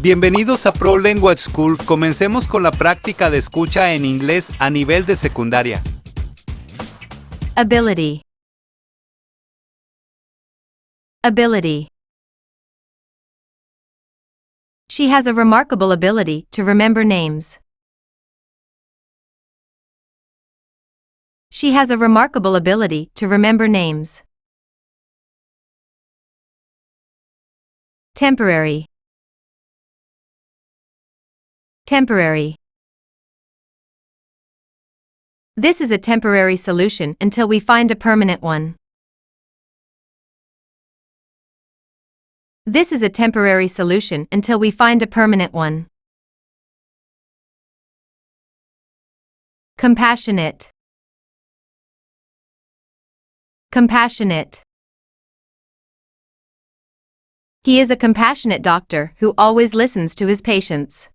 Bienvenidos a Pro Language School. Comencemos con la práctica de escucha en inglés a nivel de secundaria. Ability. Ability. She has a remarkable ability to remember names. She has a remarkable ability to remember names. Temporary. Temporary. This is a temporary solution until we find a permanent one. This is a temporary solution until we find a permanent one. Compassionate. Compassionate. He is a compassionate doctor who always listens to his patients.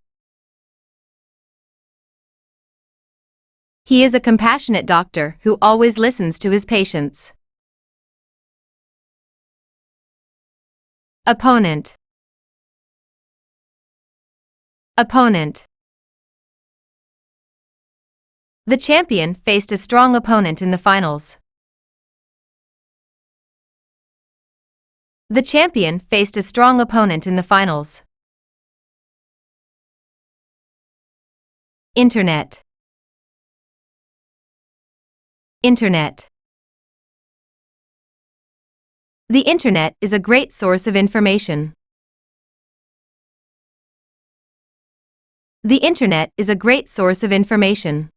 He is a compassionate doctor who always listens to his patients. Opponent. Opponent. The champion faced a strong opponent in the finals. The champion faced a strong opponent in the finals. Internet. Internet. The Internet is a great source of information. The Internet is a great source of information.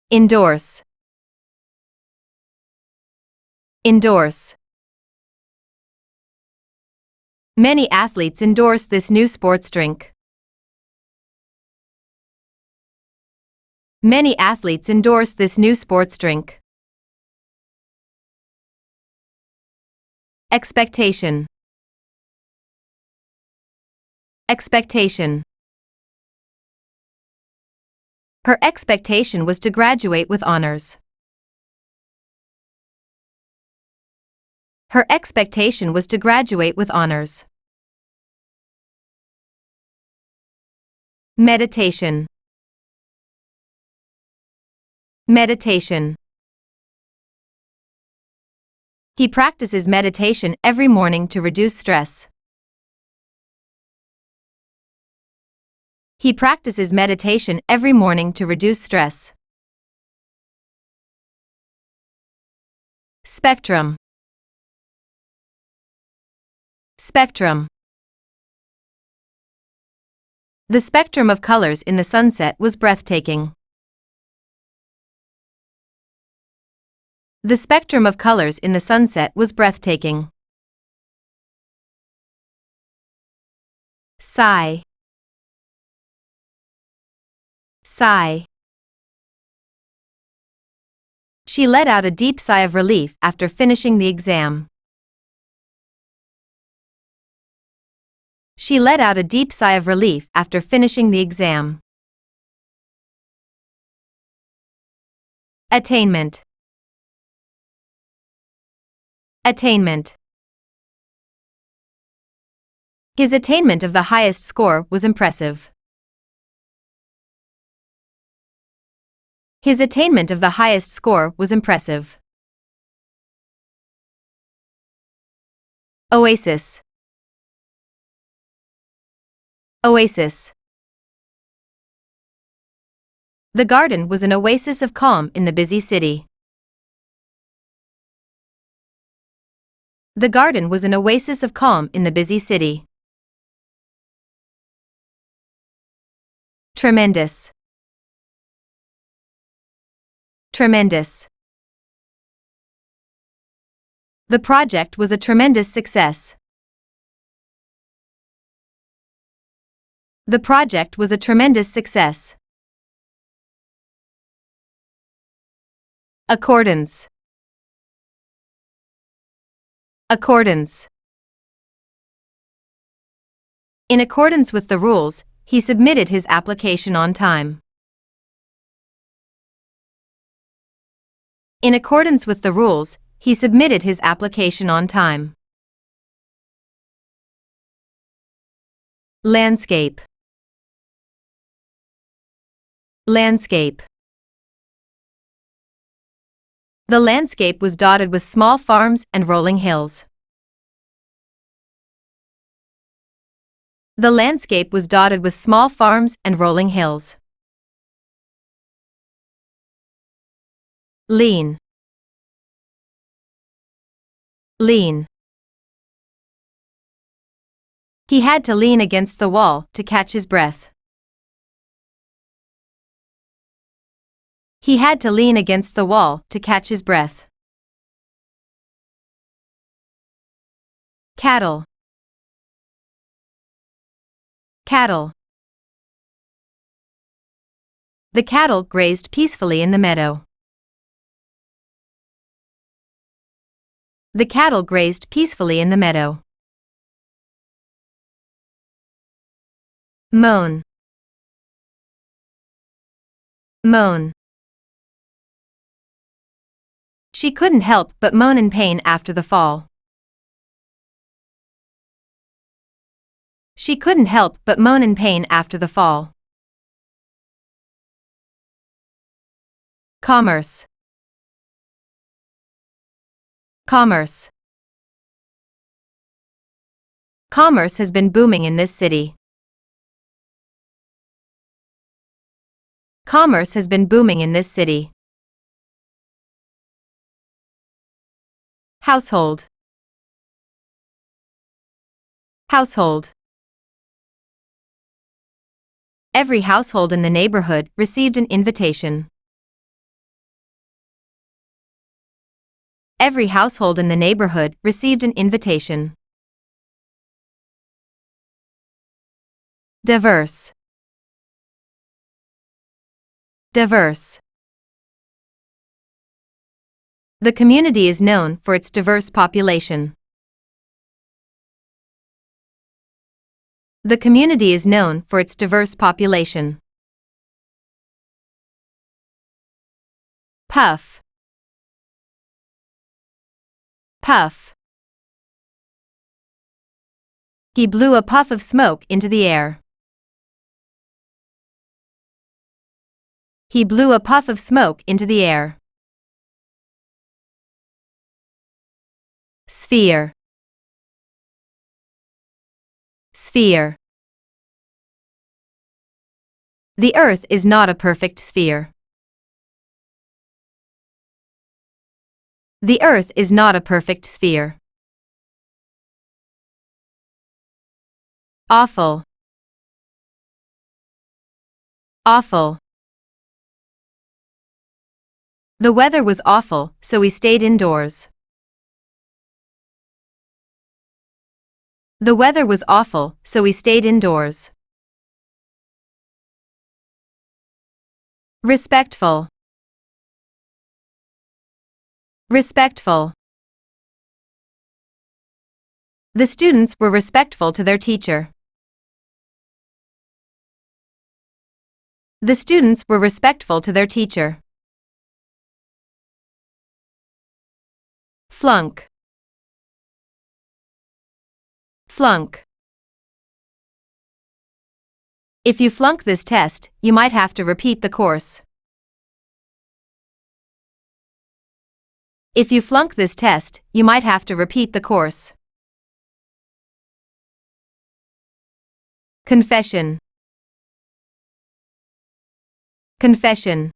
Endorse. Endorse. Many athletes endorse this new sports drink. Many athletes endorse this new sports drink. Expectation. Expectation. Her expectation was to graduate with honors. Her expectation was to graduate with honors. Meditation. Meditation. He practices meditation every morning to reduce stress. He practices meditation every morning to reduce stress. Spectrum. Spectrum. The spectrum of colors in the sunset was breathtaking. The spectrum of colors in the sunset was breathtaking. Sigh. Sigh. She let out a deep sigh of relief after finishing the exam. She let out a deep sigh of relief after finishing the exam. Attainment. Attainment. His attainment of the highest score was impressive. His attainment of the highest score was impressive. Oasis. Oasis. The garden was an oasis of calm in the busy city. The garden was an oasis of calm in the busy city. Tremendous. Tremendous. The project was a tremendous success. The project was a tremendous success. Accordance. Accordance. In accordance with the rules, he submitted his application on time. In accordance with the rules, he submitted his application on time. Landscape. Landscape. The landscape was dotted with small farms and rolling hills. The landscape was dotted with small farms and rolling hills. Lean. Lean. He had to lean against the wall to catch his breath. He had to lean against the wall to catch his breath. Cattle. Cattle. The cattle grazed peacefully in the meadow. The cattle grazed peacefully in the meadow. Moan. Moan. She couldn't help but moan in pain after the fall. She couldn't help but moan in pain after the fall. Commerce. Commerce. Commerce has been booming in this city. Commerce has been booming in this city. Household. Household. Every household in the neighborhood received an invitation. Every household in the neighborhood received an invitation. Diverse. Diverse. The community is known for its diverse population. The community is known for its diverse population. Puff. Puff. He blew a puff of smoke into the air. He blew a puff of smoke into the air. Sphere. Sphere. The Earth is not a perfect sphere. The Earth is not a perfect sphere. Awful. Awful. The weather was awful, so we stayed indoors. The weather was awful, so we stayed indoors. Respectful. Respectful. The students were respectful to their teacher. The students were respectful to their teacher. Flunk. Flunk. If you flunk this test, you might have to repeat the course. If you flunk this test, you might have to repeat the course. Confession. Confession.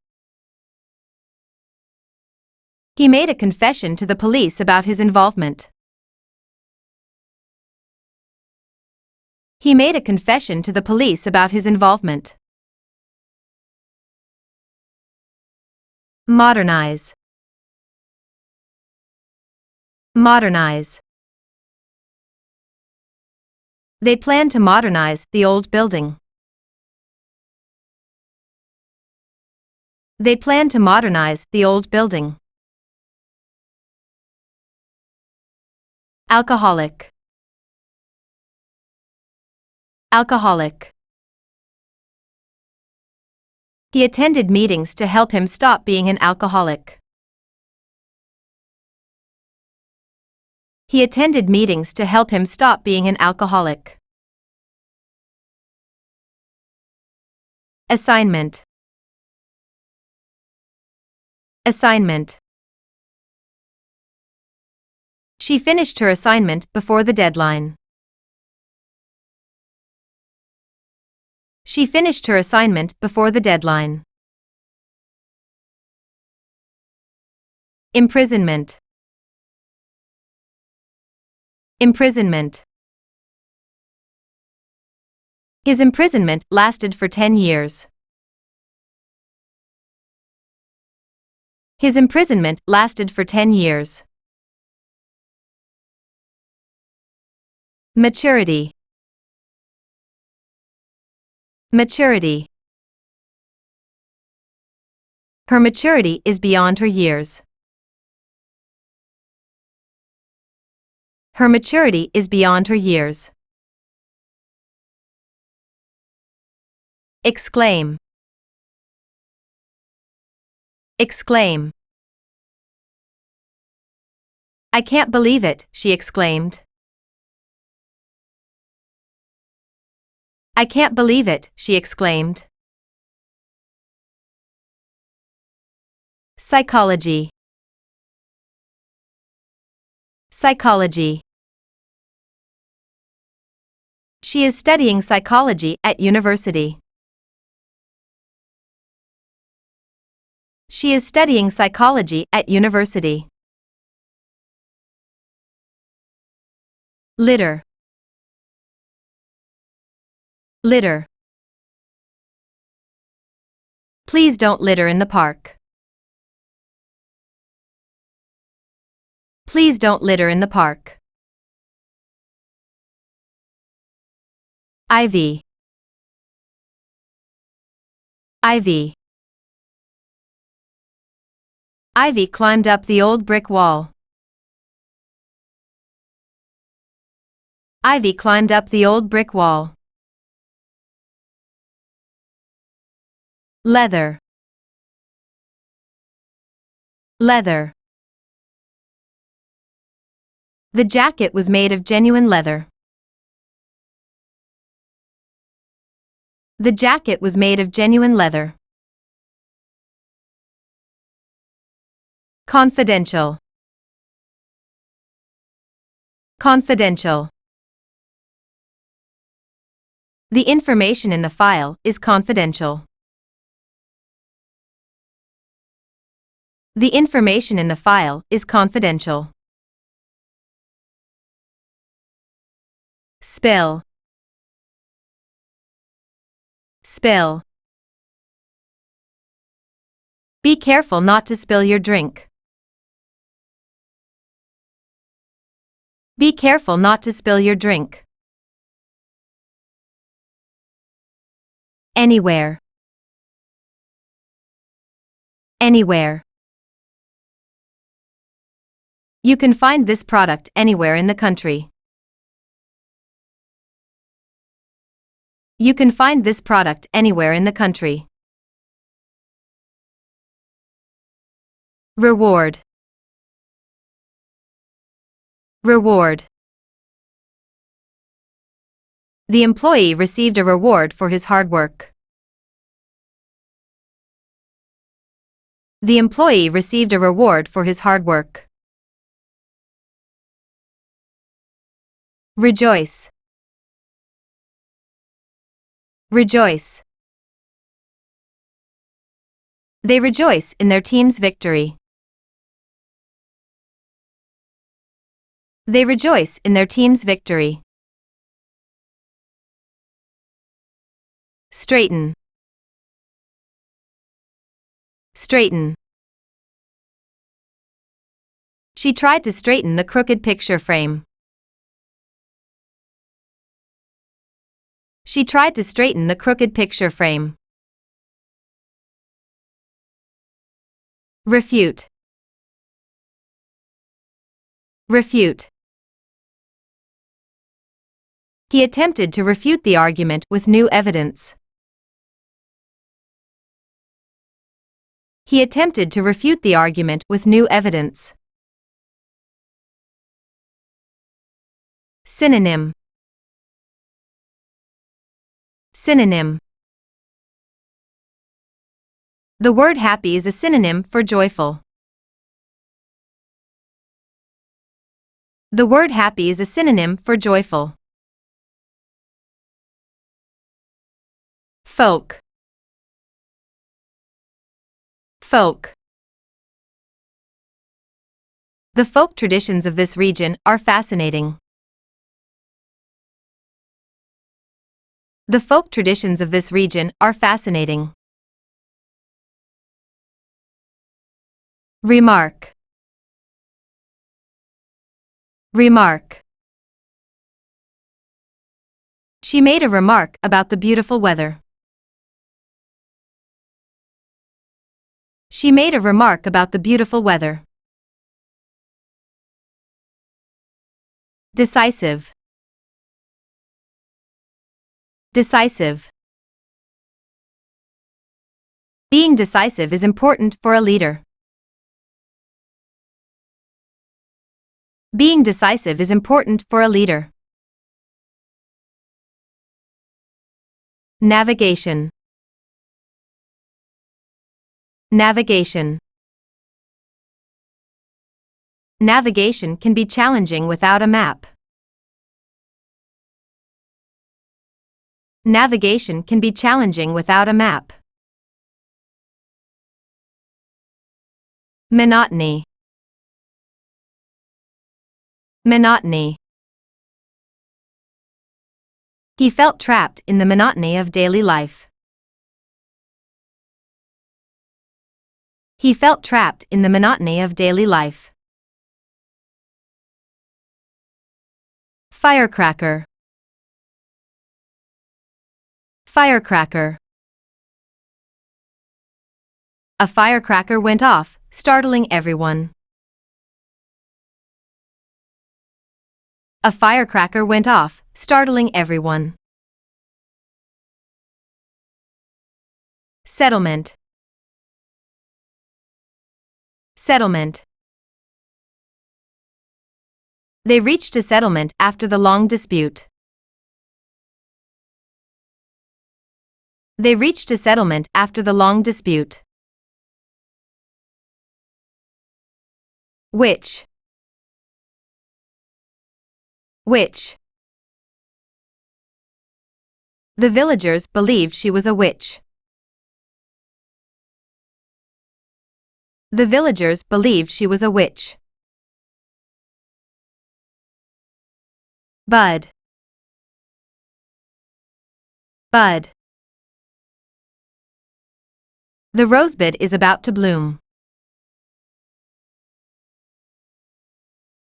He made a confession to the police about his involvement. He made a confession to the police about his involvement. Modernize. Modernize. They plan to modernize the old building. They plan to modernize the old building. Alcoholic. Alcoholic. He attended meetings to help him stop being an alcoholic. He attended meetings to help him stop being an alcoholic. Assignment. Assignment. She finished her assignment before the deadline. She finished her assignment before the deadline. Imprisonment. Imprisonment. His imprisonment lasted for 10 years. His imprisonment lasted for 10 years. Maturity. Maturity. Her maturity is beyond her years. Her maturity is beyond her years. Exclaim. Exclaim. I can't believe it, she exclaimed. I can't believe it, she exclaimed. Psychology. Psychology. She is studying psychology at university. She is studying psychology at university. Litter. Litter. Please don't litter in the park. Please don't litter in the park. Ivy. Ivy. Ivy climbed up the old brick wall. Ivy climbed up the old brick wall. Leather. Leather. The jacket was made of genuine leather. The jacket was made of genuine leather. Confidential. Confidential. The information in the file is confidential. The information in the file is confidential. Spill. Spill. Be careful not to spill your drink. Be careful not to spill your drink. Anywhere. Anywhere. You can find this product anywhere in the country. You can find this product anywhere in the country. Reward. Reward. The employee received a reward for his hard work. The employee received a reward for his hard work. Rejoice. Rejoice. They rejoice in their team's victory. They rejoice in their team's victory. Straighten. Straighten. She tried to straighten the crooked picture frame. She tried to straighten the crooked picture frame. Refute. Refute. He attempted to refute the argument with new evidence. He attempted to refute the argument with new evidence. Synonym. Synonym. The word happy is a synonym for joyful. The word happy is a synonym for joyful. Folk. Folk. The folk traditions of this region are fascinating. The folk traditions of this region are fascinating. Remark. Remark. She made a remark about the beautiful weather. She made a remark about the beautiful weather. Decisive. Decisive. Being decisive is important for a leader. Being decisive is important for a leader. Navigation. Navigation. Navigation can be challenging without a map. Navigation can be challenging without a map. Monotony. Monotony. He felt trapped in the monotony of daily life. He felt trapped in the monotony of daily life. Firecracker. Firecracker. A firecracker went off, startling everyone. A firecracker went off, startling everyone. Settlement. Settlement. They reached a settlement after the long dispute. They reached a settlement after the long dispute. Which. Witch. The villagers believed she was a witch. The villagers believed she was a witch. Bud. Bud. The rosebud is about to bloom.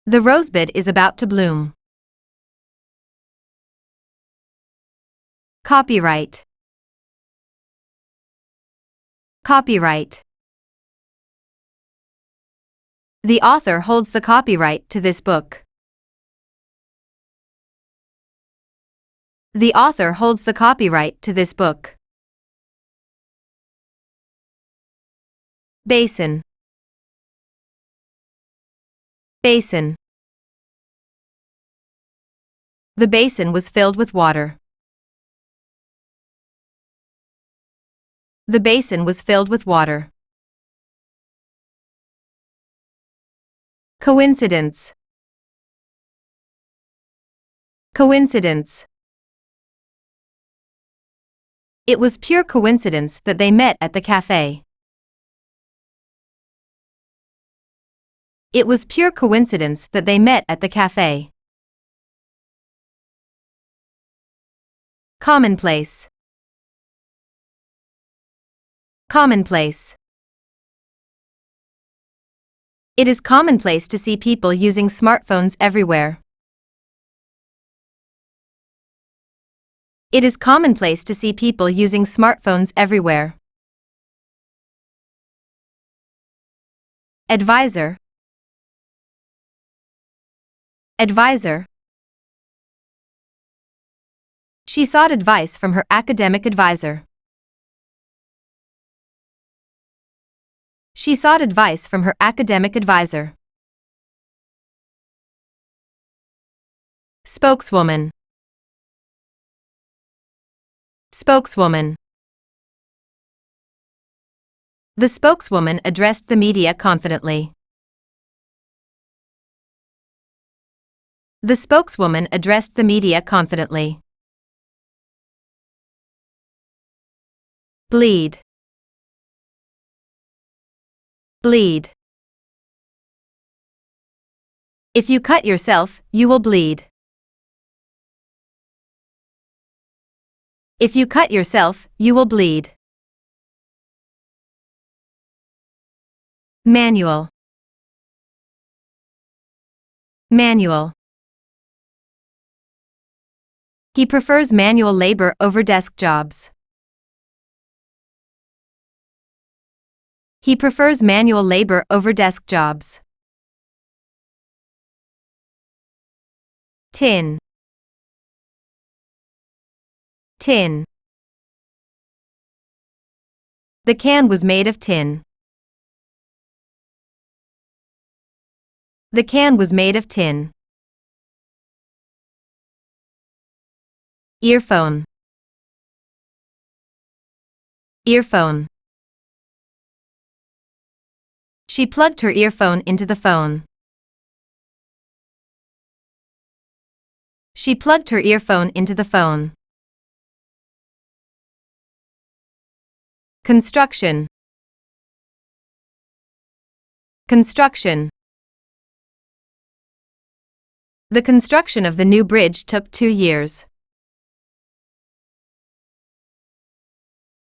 The rosebud is about to bloom. Copyright. Copyright. The author holds the copyright to this book. The author holds the copyright to this book. Basin. Basin. The basin was filled with water. The basin was filled with water. Coincidence. Coincidence. It was pure coincidence that they met at the cafe. It was pure coincidence that they met at the cafe. Commonplace. Commonplace. It is commonplace to see people using smartphones everywhere. It is commonplace to see people using smartphones everywhere. Advisor. Advisor. She sought advice from her academic advisor. She sought advice from her academic advisor. Spokeswoman. Spokeswoman. The spokeswoman addressed the media confidently. The spokeswoman addressed the media confidently. Bleed. Bleed. If you cut yourself, you will bleed. If you cut yourself, you will bleed. Manual. Manual. He prefers manual labor over desk jobs. He prefers manual labor over desk jobs. Tin. Tin. The can was made of tin. The can was made of tin. Earphone. Earphone. She plugged her earphone into the phone. She plugged her earphone into the phone. Construction. Construction. The construction of the new bridge took 2 years.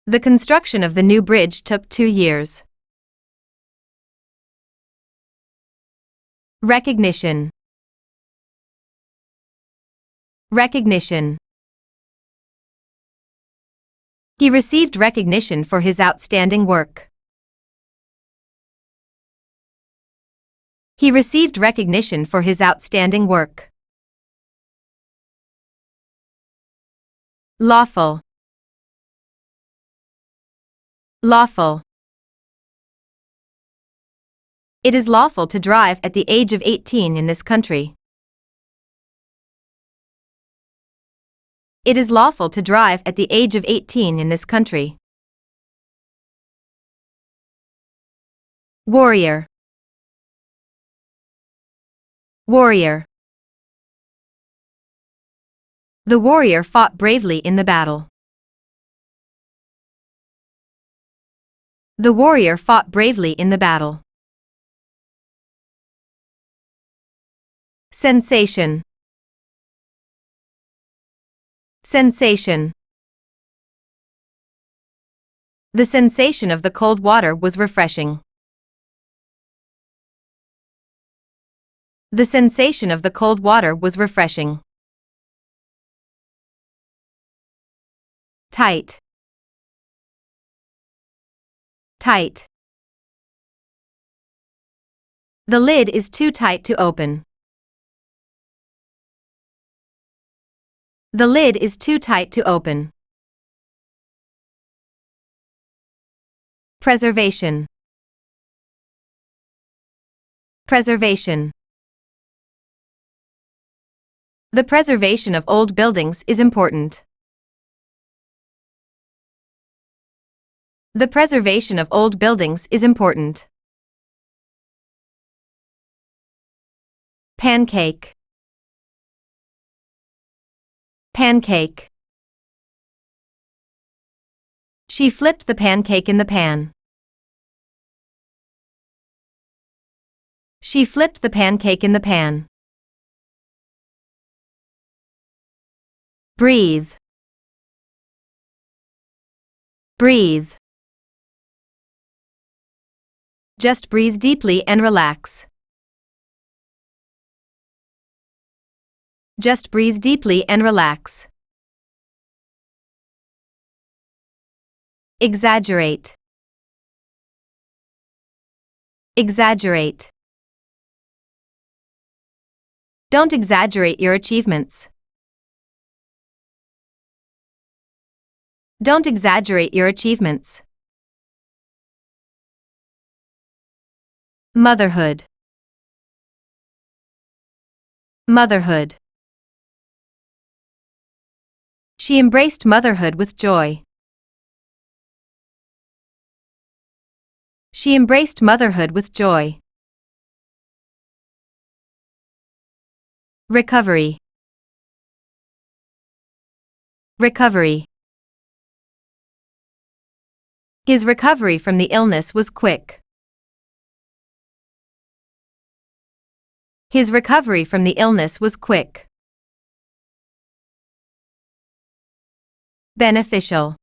The construction of the new bridge took 2 years. Recognition. Recognition. He received recognition for his outstanding work. He received recognition for his outstanding work. Lawful. Lawful. It is lawful to drive at the age of 18 in this country. It is lawful to drive at the age of 18 in this country. Warrior. Warrior. The warrior fought bravely in the battle. The warrior fought bravely in the battle. Sensation. Sensation. The sensation of the cold water was refreshing. The sensation of the cold water was refreshing. Tight. Tight. The lid is too tight to open. The lid is too tight to open. Preservation. Preservation. The preservation of old buildings is important. The preservation of old buildings is important. Pancake. Pancake. She flipped the pancake in the pan. She flipped the pancake in the pan. Breathe. Breathe. Just breathe deeply and relax. Just breathe deeply and relax. Exaggerate. Exaggerate. Don't exaggerate your achievements. Don't exaggerate your achievements. Motherhood. Motherhood. She embraced motherhood with joy. She embraced motherhood with joy. Recovery. Recovery. His recovery from the illness was quick. His recovery from the illness was quick. Beneficial.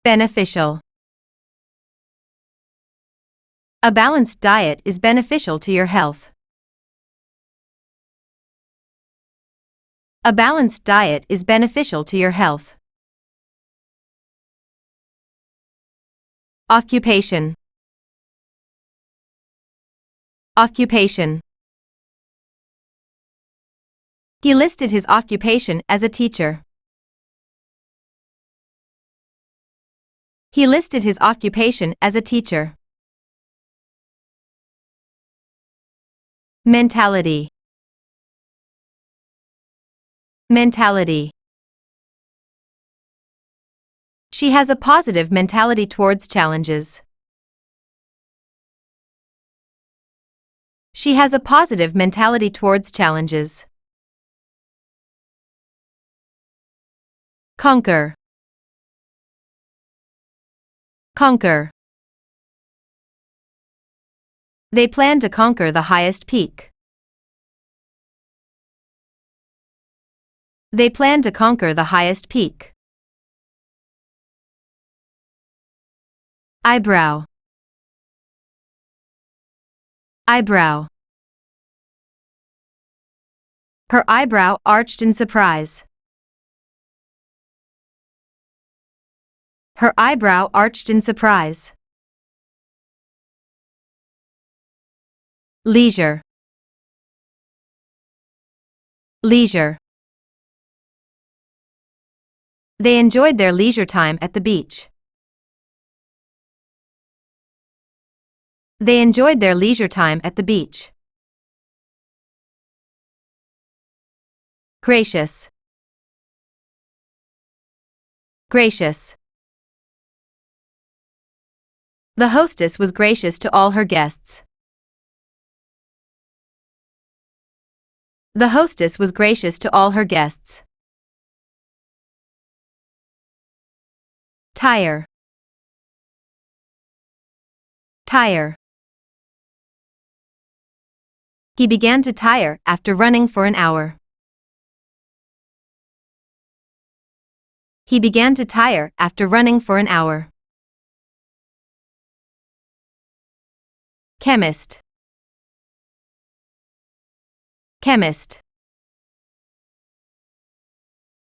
Beneficial. A balanced diet is beneficial to your health. A balanced diet is beneficial to your health. Occupation. Occupation. He listed his occupation as a teacher. He listed his occupation as a teacher. Mentality. Mentality. She has a positive mentality towards challenges. She has a positive mentality towards challenges. Conquer. Conquer. They plan to conquer the highest peak. They plan to conquer the highest peak. Eyebrow. Eyebrow. Her eyebrow arched in surprise. Her eyebrow arched in surprise. Leisure. Leisure. They enjoyed their leisure time at the beach. They enjoyed their leisure time at the beach. Gracious. Gracious. The hostess was gracious to all her guests. The hostess was gracious to all her guests. Tire. Tire. He began to tire after running for an hour. He began to tire after running for an hour. Chemist. Chemist.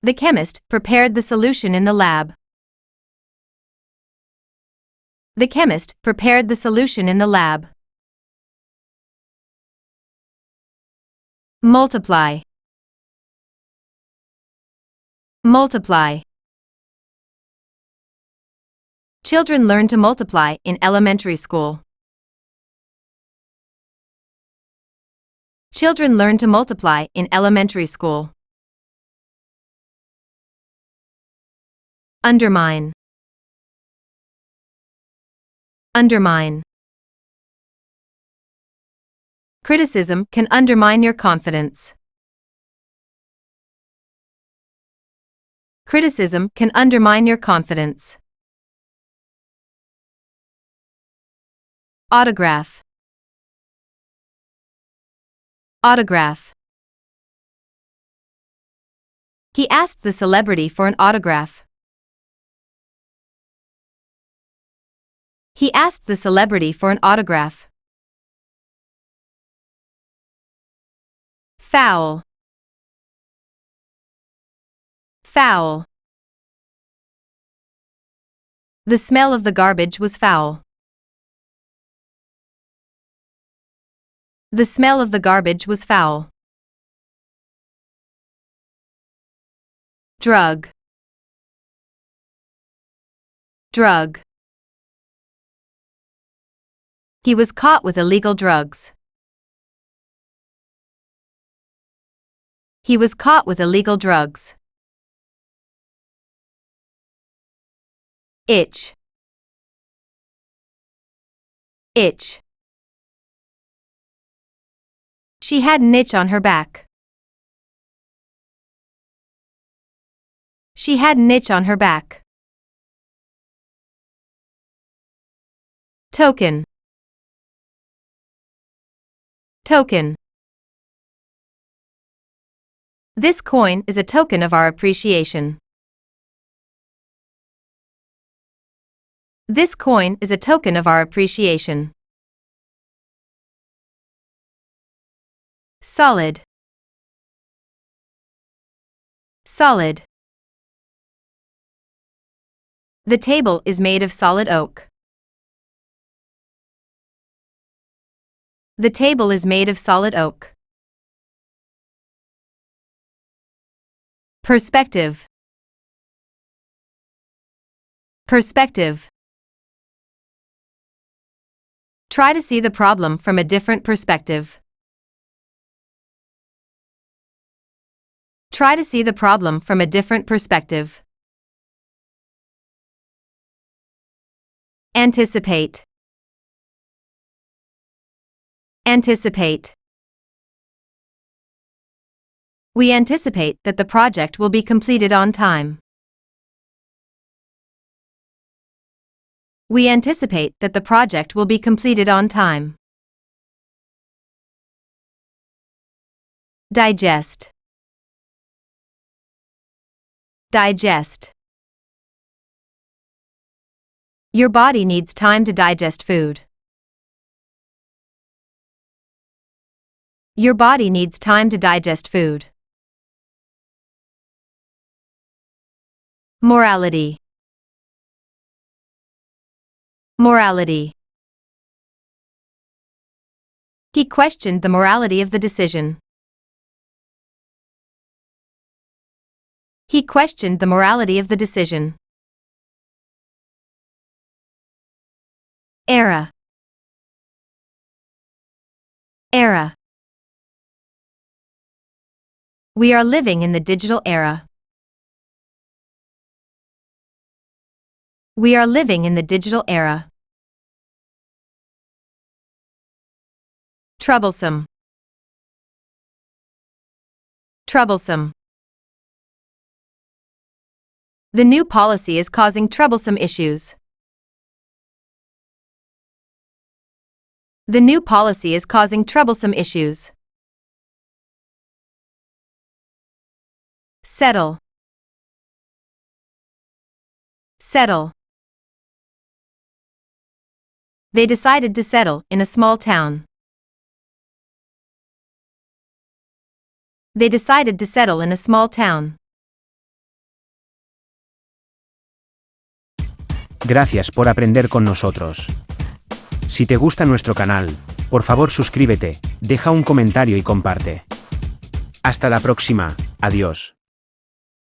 The chemist prepared the solution in the lab. The chemist prepared the solution in the lab. Multiply. Multiply. Children learn to multiply in elementary school. Children learn to multiply in elementary school. Undermine. Undermine. Criticism can undermine your confidence. Criticism can undermine your confidence. Autograph. Autograph. He asked the celebrity for an autograph. He asked the celebrity for an autograph. Foul. Foul. The smell of the garbage was foul. The smell of the garbage was foul. Drug. Drug. He was caught with illegal drugs. He was caught with illegal drugs. Itch. Itch. She had an itch on her back. She had an itch on her back. Token. Token. This coin is a token of our appreciation. This coin is a token of our appreciation. Solid. Solid. The table is made of solid oak. The table is made of solid oak. Perspective. Perspective. Try to see the problem from a different perspective. Try to see the problem from a different perspective. Anticipate. Anticipate. We anticipate that the project will be completed on time. We anticipate that the project will be completed on time. Digest. Digest. Your body needs time to digest food. Your body needs time to digest food. Morality. Morality. He questioned the morality of the decision. He questioned the morality of the decision. Era. Era. We are living in the digital era. We are living in the digital era. Troublesome. Troublesome. The new policy is causing troublesome issues. The new policy is causing troublesome issues. Settle. Settle. They decided to settle in a small town. They decided to settle in a small town. Gracias por aprender con nosotros. Si te gusta nuestro canal, por favor suscríbete, deja un comentario y comparte. Hasta la próxima, adiós.